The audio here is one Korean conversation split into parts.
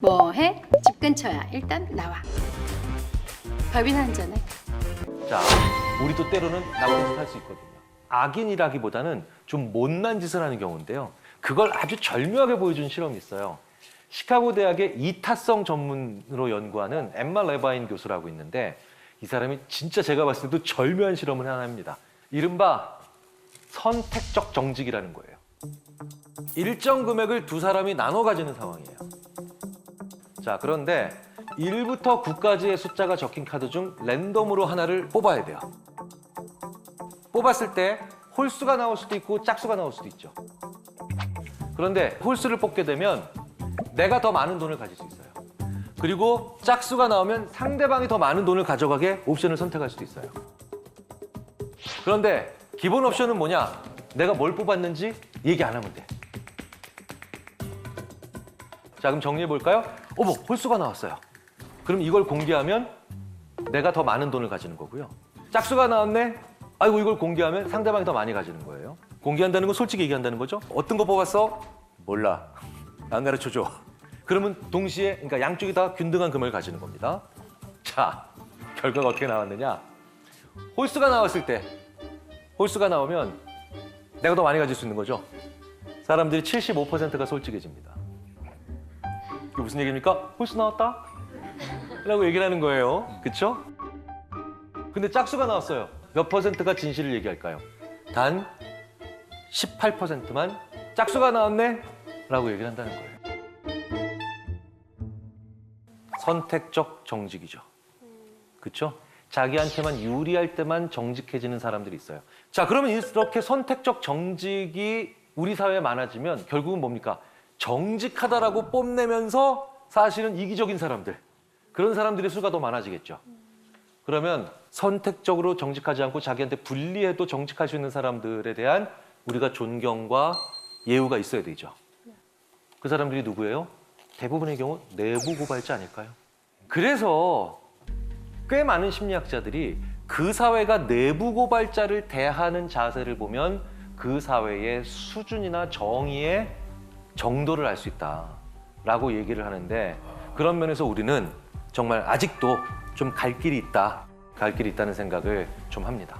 뭐 해? 집 근처야. 일단 나와. 밥이나 한잔해. 자, 우리도 때로는 나쁜 짓 할 수 있거든요. 악인이라기보다는 좀 못난 짓을 하는 경우인데요. 그걸 아주 절묘하게 보여준 실험이 있어요. 시카고 대학의 이타성 전문으로 연구하는 엠마 레바인 교수라고 있는데 이 사람이 진짜 제가 봤을 때도 절묘한 실험을 하나 합니다. 이른바 선택적 정직이라는 거예요. 일정 금액을 두 사람이 나눠 가지는 상황이에요. 자, 그런데 1부터 9까지의 숫자가 적힌 카드 중 랜덤으로 하나를 뽑아야 돼요. 뽑았을 때 홀수가 나올 수도 있고 짝수가 나올 수도 있죠. 그런데 홀수를 뽑게 되면 내가 더 많은 돈을 가질 수 있어요. 그리고 짝수가 나오면 상대방이 더 많은 돈을 가져가게 옵션을 선택할 수도 있어요. 그런데 기본 옵션은 뭐냐? 내가 뭘 뽑았는지 얘기 안 하면 돼. 자, 그럼 정리해 볼까요? 어머, 홀수가 나왔어요. 그럼 이걸 공개하면 내가 더 많은 돈을 가지는 거고요. 짝수가 나왔네? 아이고, 이걸 공개하면 상대방이 더 많이 가지는 거예요. 공개한다는 건 솔직히 얘기한다는 거죠. 어떤 거 뽑았어? 몰라. 안 가르쳐줘. 그러면 동시에, 그러니까 양쪽이 다 균등한 금액을 가지는 겁니다. 자, 결과가 어떻게 나왔느냐? 홀수가 나왔을 때, 홀수가 나오면 내가 더 많이 가질 수 있는 거죠. 사람들이 75%가 솔직해집니다. 이게 무슨 얘기입니까? 홀수 나왔다? 라고 얘기를 하는 거예요. 그쵸? 근데 짝수가 나왔어요. 몇 퍼센트가 진실을 얘기할까요? 단 18%만 짝수가 나왔네? 라고 얘기를 한다는 거예요. 선택적 정직이죠. 그쵸? 자기한테만 유리할 때만 정직해지는 사람들이 있어요. 자, 그러면 이렇게 선택적 정직이 우리 사회에 많아지면 결국은 뭡니까? 정직하다라고 뽐내면서 사실은 이기적인 사람들, 그런 사람들의 수가 더 많아지겠죠. 그러면 선택적으로 정직하지 않고 자기한테 불리해도 정직할 수 있는 사람들에 대한 우리가 존경과 예우가 있어야 되죠. 그 사람들이 누구예요? 대부분의 경우 내부 고발자 아닐까요? 그래서 꽤 많은 심리학자들이 그 사회가 내부 고발자를 대하는 자세를 보면 그 사회의 수준이나 정의의 정도를 알 수 있다라고 얘기를 하는데, 그런 면에서 우리는 정말 아직도 좀 갈 길이 있다, 갈 길이 있다는 생각을 좀 합니다.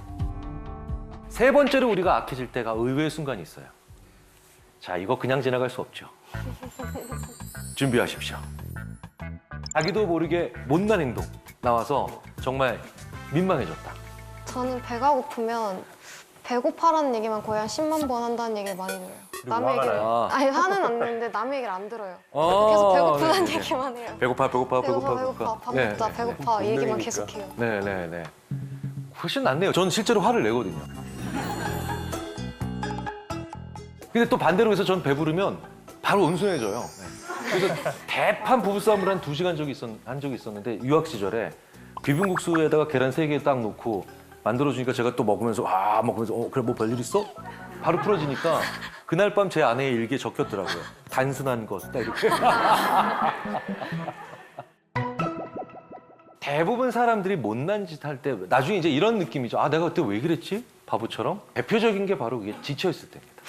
세 번째로 우리가 악해질 때가 의외의 순간이 있어요. 자, 이거 그냥 지나갈 수 없죠. 준비하십시오. 자기도 모르게 못난 행동 나와서 정말 민망해졌다. 저는 배가 고프면 배고파라는 얘기만 거의 한 10만 번 한다는 얘기를 많이 들어요. 남의 얘기를 아니 화는 안 내는데 남의 얘기를 안 들어요. 계속 배고프다는 네. 얘기만 해요. 배고파. 배고파 밥 먹자 배고파 이 얘기만 계속해요. 네. 훨씬 낫네요. 저는 실제로 화를 내거든요. 근데 또 반대로 해서 전 배부르면 바로 온순해져요. 그래서 대판 부부싸움을 한 2시간 한 적이 있었는데, 유학 시절에 비빔국수에다가 계란 3개 딱 넣고 만들어주니까 제가 또 먹으면서 그래 뭐 별일 있어? 바로 풀어지니까 그날 밤 제 아내의 일기에 적혔더라고요. 단순한 것 딱 이렇게. 대부분 사람들이 못난 짓 할 때 나중에 이제 이런 느낌이죠. 아, 내가 그때 왜 그랬지? 바보처럼. 대표적인 게 바로 그게 지쳐있을 때입니다.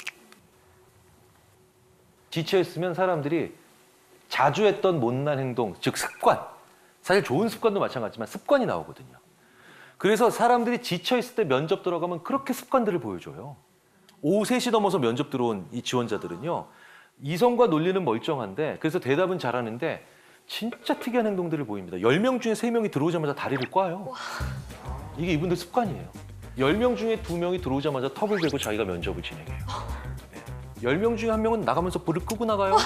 지쳐있으면 사람들이 자주 했던 못난 행동, 즉 습관, 사실 좋은 습관도 마찬가지지만 습관이 나오거든요. 그래서 사람들이 지쳐있을 때 면접 들어가면 그렇게 습관들을 보여줘요. 오후 3시 넘어서 면접 들어온 이 지원자들은요, 이성과 논리는 멀쩡한데, 그래서 대답은 잘하는데 진짜 특이한 행동들을 보입니다. 10명 중에 3명이 들어오자마자 다리를 꽈요. 이게 이분들 습관이에요. 10명 중에 2명이 들어오자마자 턱을 대고 자기가 면접을 진행해요. 10명 중에 1명은 나가면서 불을 끄고 나가요.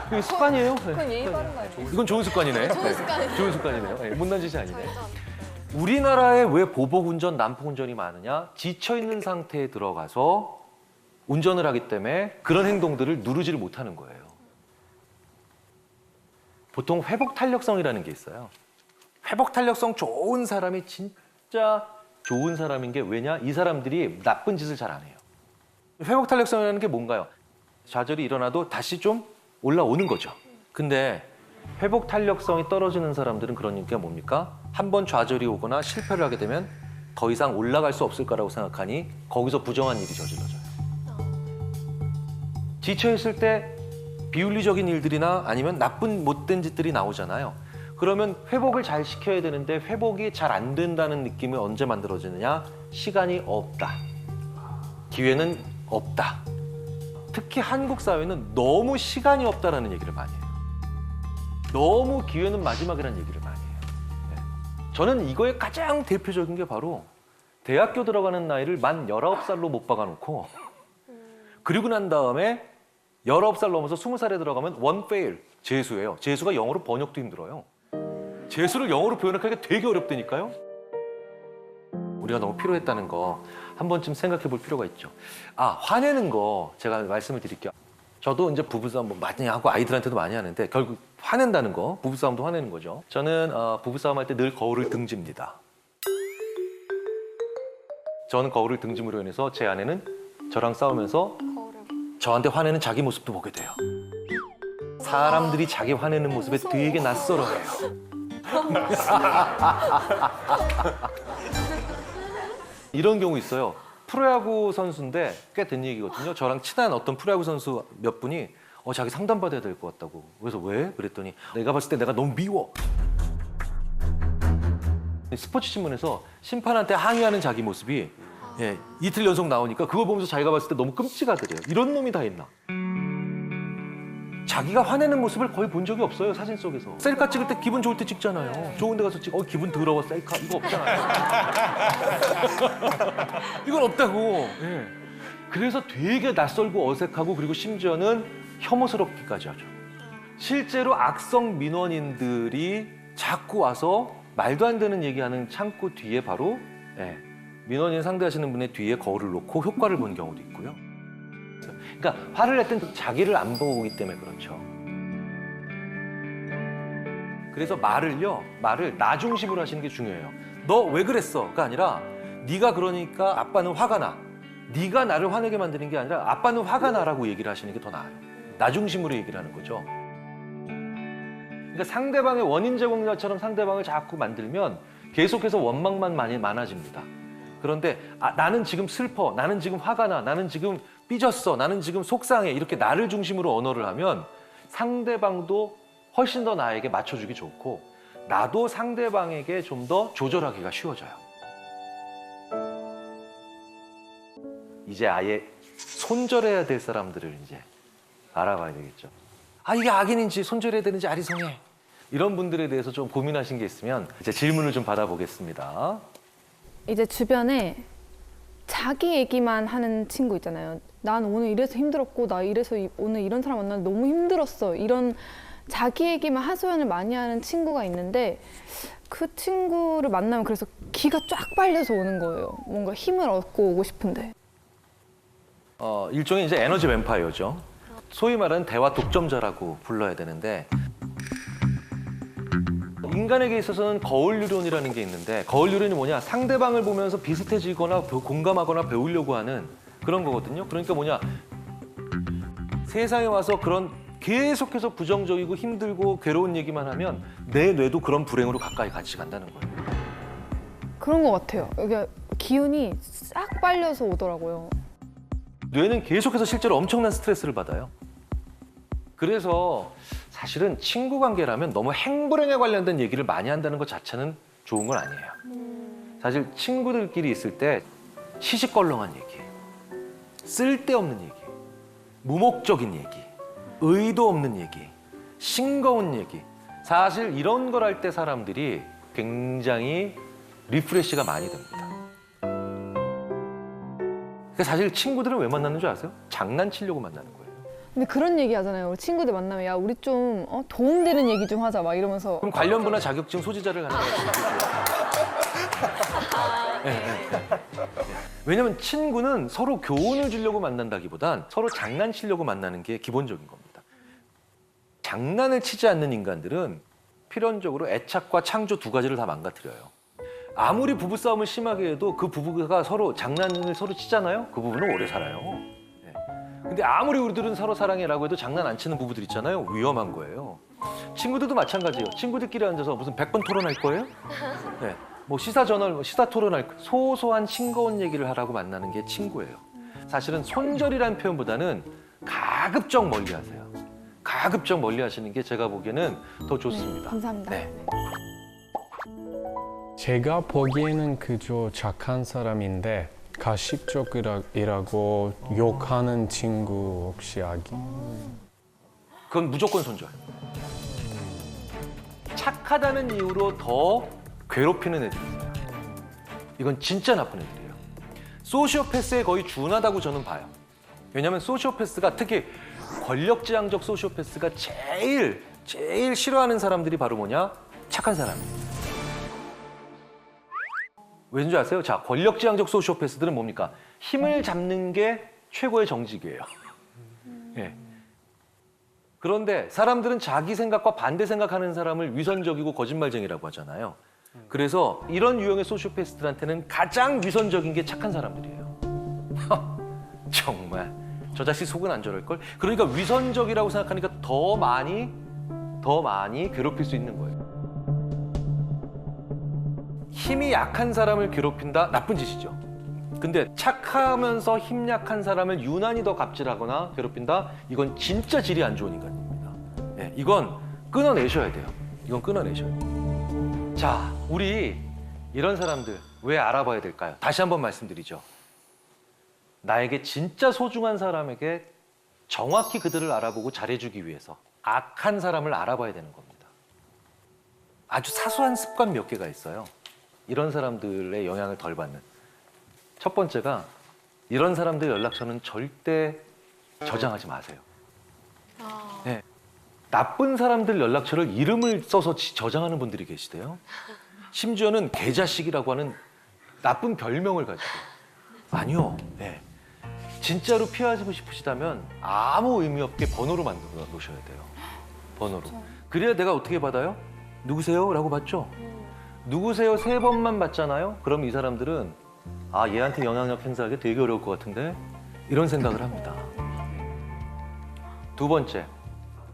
이게 습관이에요. 그건 예의 바른 거 아니에요? 이건 좋은 습관이네. 좋은 습관이네요. 좋은 습관이네요. 네, 못난 짓이 아니네. 절대 안 우리나라에 왜 보복운전, 난폭운전이 많으냐? 지쳐있는 상태에 들어가서 운전을 하기 때문에 그런 행동들을 누르지를 못하는 거예요. 보통 회복탄력성이라는 게 있어요. 회복탄력성 좋은 사람이 진짜 좋은 사람인 게 왜냐? 이 사람들이 나쁜 짓을 잘 안 해요. 회복탄력성이라는 게 뭔가요? 좌절이 일어나도 다시 좀 올라오는 거죠. 근데 회복탄력성이 떨어지는 사람들은 그러니까 뭡니까? 한번 좌절이 오거나 실패를 하게 되면 더 이상 올라갈 수 없을 거라고 생각하니 거기서 부정한 일이 저질러져요. 지쳐있을 때 비윤리적인 일들이나 아니면 나쁜 못된 짓들이 나오잖아요. 그러면 회복을 잘 시켜야 되는데 회복이 잘 안 된다는 느낌이 언제 만들어지느냐? 시간이 없다. 기회는 없다. 특히 한국 사회는 너무 시간이 없다라는 얘기를 많이 해요. 너무 기회는 마지막이라는 얘기를 많이 해요. 네. 저는 이거의 가장 대표적인 게 바로 대학교 들어가는 나이를 만 19살로 못 박아놓고 그리고 난 다음에 19살 넘어서 20살에 들어가면 one fail, 재수예요. 재수가 영어로 번역도 힘들어요. 재수를 영어로 표현하기가 되게 어렵다니까요. 우리가 너무 피로했다는 거 한 번쯤 생각해 볼 필요가 있죠. 아, 화내는 거 제가 말씀을 드릴게요. 저도 이제 부부싸움 뭐 많이 하고 아이들한테도 많이 하는데 결국 화낸다는 거, 부부싸움도 화내는 거죠. 저는 부부싸움 할 때 늘 거울을 등집니다. 저는 거울을 등짐으로 인해서 제 아내는 저랑 싸우면서 저한테 화내는 자기 모습도 보게 돼요. 사람들이 자기 화내는 모습에 되게 낯설어해요. 이런 경우 있어요. 프로야구 선수인데 꽤 된 얘기거든요. 저랑 친한 어떤 프로야구 선수 몇 분이 자기 상담받아야 될 것 같다고. 그래서 왜? 그랬더니 내가 봤을 때 내가 너무 미워. 스포츠 신문에서 심판한테 항의하는 자기 모습이 이틀 연속 나오니까 그거 보면서 자기가 봤을 때 너무 끔찍하더래요. 이런 놈이 다 있나? 자기가 화내는 모습을 거의 본 적이 없어요, 사진 속에서. 셀카 찍을 때 기분 좋을 때 찍잖아요. 좋은 데 가서 기분 더러워, 셀카. 이거 없잖아요. 이건 없다고. 예. 그래서 되게 낯설고 어색하고 그리고 심지어는 혐오스럽기까지 하죠. 실제로 악성 민원인들이 자꾸 와서 말도 안 되는 얘기하는 창구 뒤에 바로 민원인 상대하시는 분의 뒤에 거울을 놓고 효과를 본 경우도 있고요. 그러니까 화를 낼 땐 자기를 안 보기 때문에 그렇죠. 그래서 말을 나 중심으로 하시는 게 중요해요. 너 왜 그랬어?가 아니라 네가 그러니까 아빠는 화가 나. 네가 나를 화내게 만드는 게 아니라 아빠는 화가 나라고 얘기를 하시는 게 더 나아요. 나 중심으로 얘기를 하는 거죠. 그러니까 상대방의 원인 제공자처럼 상대방을 자꾸 만들면 계속해서 원망만 많아집니다. 그런데 나는 지금 슬퍼, 나는 지금 화가 나, 나는 지금 삐졌어, 나는 지금 속상해 이렇게 나를 중심으로 언어를 하면 상대방도 훨씬 더 나에게 맞춰주기 좋고 나도 상대방에게 좀 더 조절하기가 쉬워져요. 이제 아예 손절해야 될 사람들을 이제 알아봐야 되겠죠. 이게 악인인지 손절해야 되는지 아리송해. 이런 분들에 대해서 좀 고민하신 게 있으면 이제 질문을 좀 받아보겠습니다. 이제 주변에 자기 얘기만 하는 친구 있잖아요. 난 오늘 이래서 힘들었고 나 이래서 오늘 이런 사람 만나서 너무 힘들었어. 이런 자기 얘기만 하소연을 많이 하는 친구가 있는데 그 친구를 만나면 그래서 기가 쫙 빨려서 오는 거예요. 뭔가 힘을 얻고 오고 싶은데. 일종의 이제 에너지 뱀파이어죠. 소위 말하는 대화 독점자라고 불러야 되는데 인간에게 있어서는 거울 유론이라는 게 있는데 거울 유론이 뭐냐? 상대방을 보면서 비슷해지거나 공감하거나 배우려고 하는 그런 거거든요. 그러니까 뭐냐? 세상에 와서 그런 계속해서 부정적이고 힘들고 괴로운 얘기만 하면 내 뇌도 그런 불행으로 가까이 같이 간다는 거예요. 그런 것 같아요. 이게 기운이 싹 빨려서 오더라고요. 뇌는 계속해서 실제로 엄청난 스트레스를 받아요. 그래서 사실은 친구 관계라면 너무 행불행에 관련된 얘기를 많이 한다는 것 자체는 좋은 건 아니에요. 사실 친구들끼리 있을 때 시시껄렁한 얘기, 쓸데없는 얘기, 무목적인 얘기, 의도 없는 얘기, 싱거운 얘기. 사실 이런 걸 할 때 사람들이 굉장히 리프레시가 많이 됩니다. 그러니까 사실 친구들은 왜 만나는 줄 아세요? 장난치려고 만나는 거예요. 근데 그런 얘기 하잖아요. 우리 친구들 만나면 야 우리 좀 도움되는 얘기 좀 하자 막 이러면서. 그럼 관련부나 자격증 소지자를 갖는 거예요. 왜냐면 친구는 서로 교훈을 주려고 만난다기보단 서로 장난치려고 만나는 게 기본적인 겁니다. 장난을 치지 않는 인간들은 필연적으로 애착과 창조 두 가지를 다 망가뜨려요. 아무리 부부싸움을 심하게 해도 그 부부가 서로 장난을 서로 치잖아요. 그 부부는 오래 살아요. 근데 아무리 우리들은 서로 사랑해라고 해도 장난 안 치는 부부들 있잖아요. 위험한 거예요. 친구들도 마찬가지예요. 친구들끼리 앉아서 무슨 100번 토론할 거예요? 네. 뭐 시사 토론할 거예요. 소소한 싱거운 얘기를 하라고 만나는 게 친구예요. 사실은 손절이라는 표현보다는 가급적 멀리 하세요. 가급적 멀리 하시는 게 제가 보기에는 더 좋습니다. 감사합니다. 네. 제가 보기에는 그저 착한 사람인데 가식적이라고 욕하는 친구 혹시 그건 무조건 손절. 착하다는 이유로 더 괴롭히는 애들이 있어요. 이건 진짜 나쁜 애들이에요. 소시오패스에 거의 준하다고 저는 봐요. 왜냐하면 소시오패스가 특히 권력지향적 소시오패스가 제일 싫어하는 사람들이 바로 뭐냐? 착한 사람이에요. 왠지 아세요? 자, 권력지향적 소시오패스들은 뭡니까? 힘을 잡는 게 최고의 정직이에요. 예. 그런데 사람들은 자기 생각과 반대 생각하는 사람을 위선적이고 거짓말쟁이라고 하잖아요. 그래서 이런 유형의 소시오패스들한테는 가장 위선적인 게 착한 사람들이에요. 정말 저 자식 속은 안 저럴걸? 그러니까 위선적이라고 생각하니까 더 많이 괴롭힐 수 있는 거예요. 힘이 약한 사람을 괴롭힌다? 나쁜 짓이죠. 근데 착하면서 힘 약한 사람을 유난히 더 갑질하거나 괴롭힌다? 이건 진짜 질이 안 좋은 인간입니다. 네, 이건 끊어내셔야 돼요. 이건 끊어내셔야 돼요. 자, 우리 이런 사람들 왜 알아봐야 될까요? 다시 한번 말씀드리죠. 나에게 진짜 소중한 사람에게 정확히 그들을 알아보고 잘해주기 위해서 악한 사람을 알아봐야 되는 겁니다. 아주 사소한 습관 몇 개가 있어요. 이런 사람들의 영향을 덜 받는. 첫 번째가 이런 사람들 연락처는 절대 저장하지 마세요. 네. 나쁜 사람들 연락처를 이름을 써서 저장하는 분들이 계시대요. 심지어는 개자식이라고 하는 나쁜 별명을 가지고. 아니요. 네. 진짜로 피하고 싶으시다면 아무 의미 없게 번호로 만들어 놓으셔야 돼요. 번호로. 그래야 내가 어떻게 받아요? 누구세요? 라고 받죠? 누구세요? 3번만 받잖아요? 그럼 이 사람들은 아, 얘한테 영향력 행사하기 되게 어려울 것 같은데? 이런 생각을 합니다. 두 번째,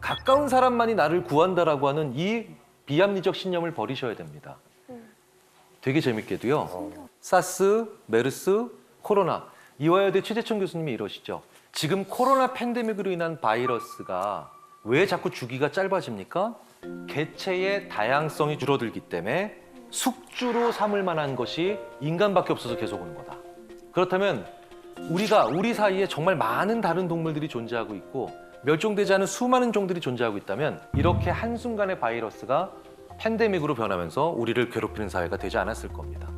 가까운 사람만이 나를 구한다라고 하는 이 비합리적 신념을 버리셔야 됩니다. 되게 재밌게도요. 사스, 메르스, 코로나. 이화여대 최재천 교수님이 이러시죠. 지금 코로나 팬데믹으로 인한 바이러스가 왜 자꾸 주기가 짧아집니까? 개체의 다양성이 줄어들기 때문에 숙주로 삼을 만한 것이 인간밖에 없어서 계속 오는 거다. 그렇다면 우리 사이에 정말 많은 다른 동물들이 존재하고 있고 멸종되지 않은 수많은 종들이 존재하고 있다면 이렇게 한순간에 바이러스가 팬데믹으로 변하면서 우리를 괴롭히는 사회가 되지 않았을 겁니다.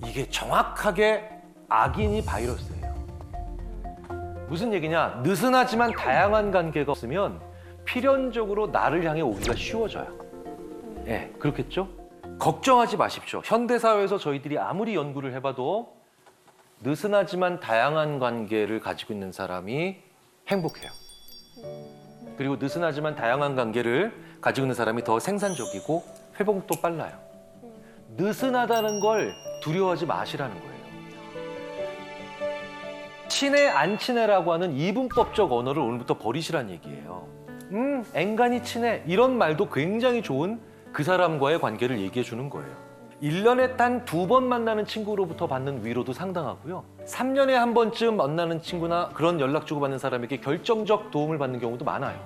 이게 정확하게 악인이 바이러스예요. 무슨 얘기냐? 느슨하지만 다양한 관계가 없으면 필연적으로 나를 향해 오기가 쉬워져요. 예, 그렇겠죠? 걱정하지 마십시오. 현대사회에서 저희들이 아무리 연구를 해봐도 느슨하지만 다양한 관계를 가지고 있는 사람이 행복해요. 그리고 느슨하지만 다양한 관계를 가지고 있는 사람이 더 생산적이고 회복도 빨라요. 느슨하다는 걸 두려워하지 마시라는 거예요. 친해 안 친해라고 하는 이분법적 언어를 오늘부터 버리시란 얘기예요. 앵간히 친해 이런 말도 굉장히 좋은 그 사람과의 관계를 얘기해 주는 거예요. 1년에 단 2번 만나는 친구로부터 받는 위로도 상당하고요. 3년에 한 번쯤 만나는 친구나 그런 연락 주고받는 사람에게 결정적 도움을 받는 경우도 많아요.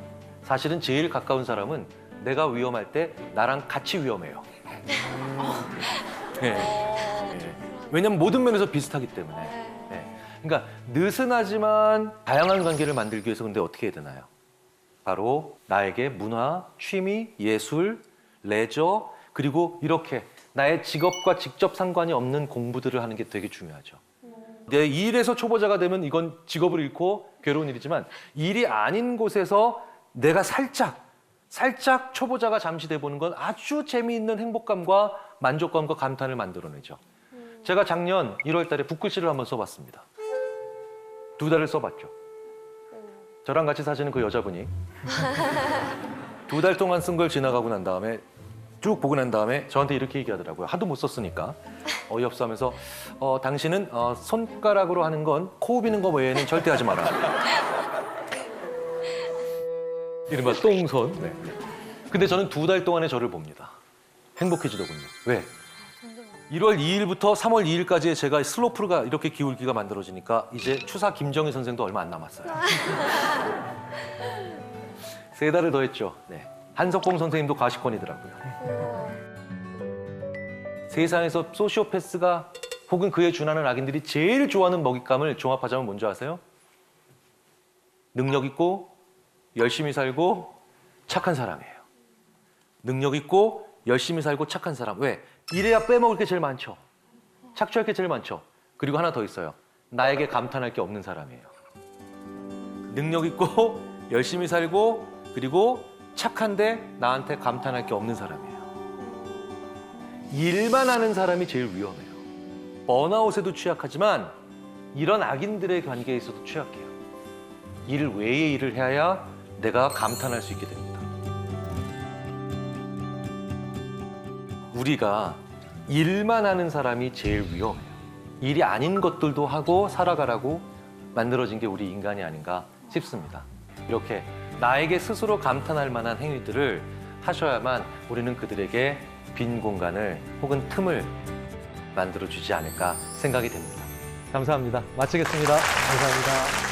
사실은 제일 가까운 사람은 내가 위험할 때 나랑 같이 위험해요. 네. 네. 왜냐면 모든 면에서 비슷하기 때문에. 네. 그러니까 느슨하지만 다양한 관계를 만들기 위해서 근데 어떻게 해야 되나요? 바로 나에게 문화, 취미, 예술, 레저 그리고 이렇게 나의 직업과 직접 상관이 없는 공부들을 하는 게 되게 중요하죠. 내 일에서 초보자가 되면 이건 직업을 잃고 괴로운 일이지만 일이 아닌 곳에서 내가 살짝 초보자가 잠시 돼보는 건 아주 재미있는 행복감과 만족감과 감탄을 만들어내죠. 제가 작년 1월 달에 붓글씨를 한번 써봤습니다. 2달을 써봤죠. 저랑 같이 사시는 그 여자분이 2달 동안 쓴 걸 지나가고 난 다음에 쭉 보고 난 다음에 저한테 이렇게 얘기하더라고요. 하도 못 썼으니까 어이없어 하면서 당신은 손가락으로 하는 건 코 비는 거 외에는 절대 하지 마라. 이른바 똥손. 네. 근데 저는 2달 동안에 저를 봅니다. 행복해지더군요. 왜? 1월 2일부터 3월 2일까지의 제가 슬로프가 이렇게 기울기가 만들어지니까 이제 추사 김정희 선생도 얼마 안 남았어요. 3달을 더했죠. 네. 한석봉 선생님도 과시권이더라고요. 세상에서 소시오패스가 혹은 그에 준하는 악인들이 제일 좋아하는 먹잇감을 종합하자면 뭔지 아세요? 능력 있고 열심히 살고 착한 사람이에요. 능력 있고 열심히 살고 착한 사람. 왜? 이래야 빼먹을 게 제일 많죠. 착취할 게 제일 많죠. 그리고 하나 더 있어요. 나에게 감탄할 게 없는 사람이에요. 능력 있고 열심히 살고 그리고 착한데 나한테 감탄할 게 없는 사람이에요. 일만 하는 사람이 제일 위험해요. 번아웃에도 취약하지만 이런 악인들의 관계에 있어도 취약해요. 일 외의 일을 해야 내가 감탄할 수 있게 됩니다. 우리가 일만 하는 사람이 제일 위험해요. 일이 아닌 것들도 하고 살아가라고 만들어진 게 우리 인간이 아닌가 싶습니다. 이렇게 나에게 스스로 감탄할 만한 행위들을 하셔야만 우리는 그들에게 빈 공간을 혹은 틈을 만들어주지 않을까 생각이 됩니다. 감사합니다. 마치겠습니다. 감사합니다.